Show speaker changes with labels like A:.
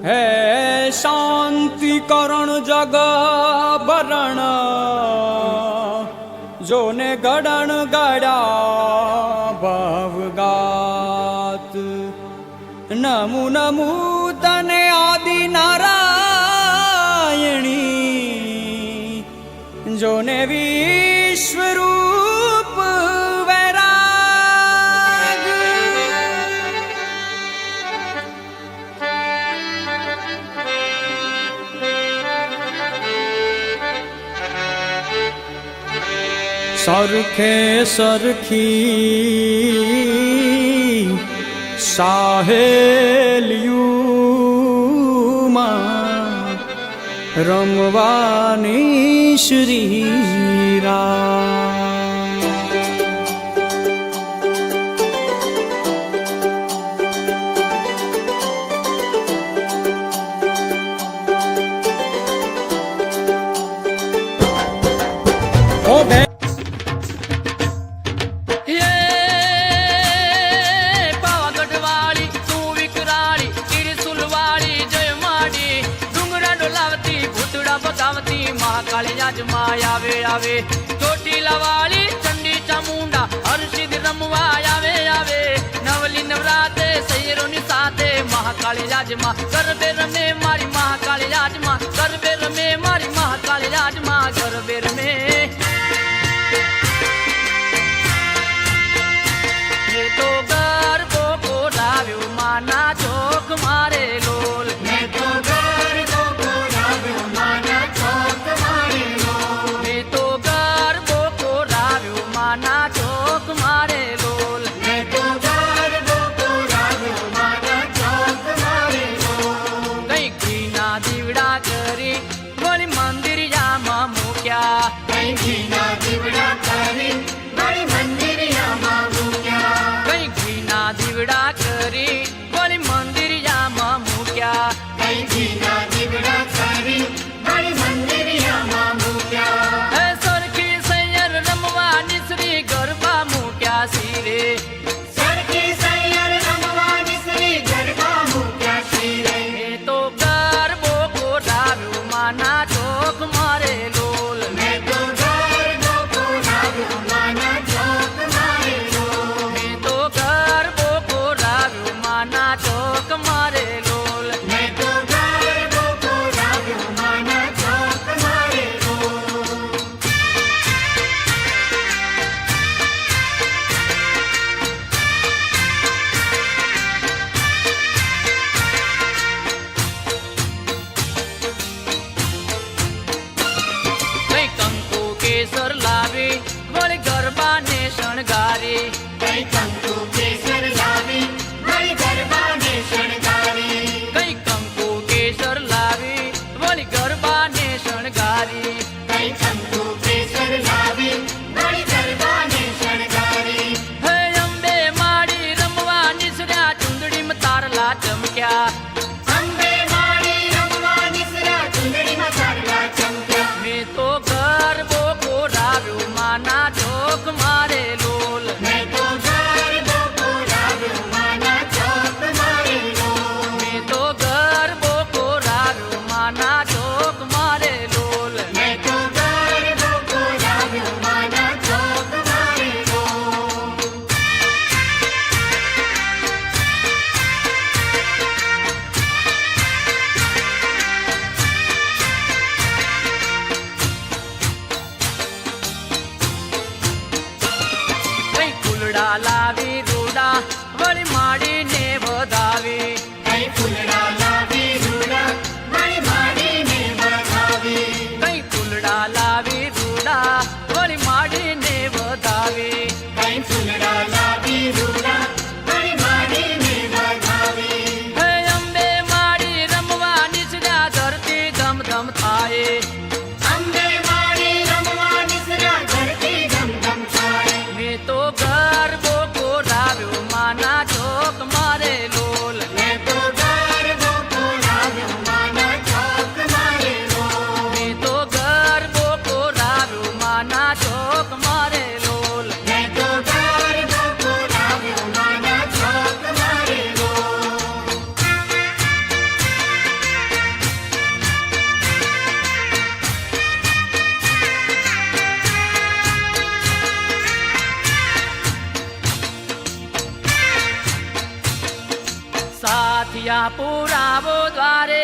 A: હે શાંતિ કરણ જગ બરણ જોને ગડણ ગડા ભવગાત નમુ નમુ તને આદિ નારાયણી જોને વિશ્વરૂપ વૈરાગ સરખે સરખી સાહેલિયુમાં રમવાની શ્રી રામ ઓ બે
B: महाकाली आजमा आवे आवे ચોટીલા વાળી ચંડી ચામુંડા હરસિદ્ધ રમવા આવે આવે નવલી નવરાતે સૈયરોની સાથે મહાકાળી આજમા ગરબે રમે મારી મહાકાળી આજમા ગરબે રમે મારી મહાકાળી આજમા ગરબે રમે એ તો ગરબો કોરાવ્યો માના ચોક મારે લોલ મંદિર જામાં મૂક્યા આવ્યા પુરાવો દ્વારે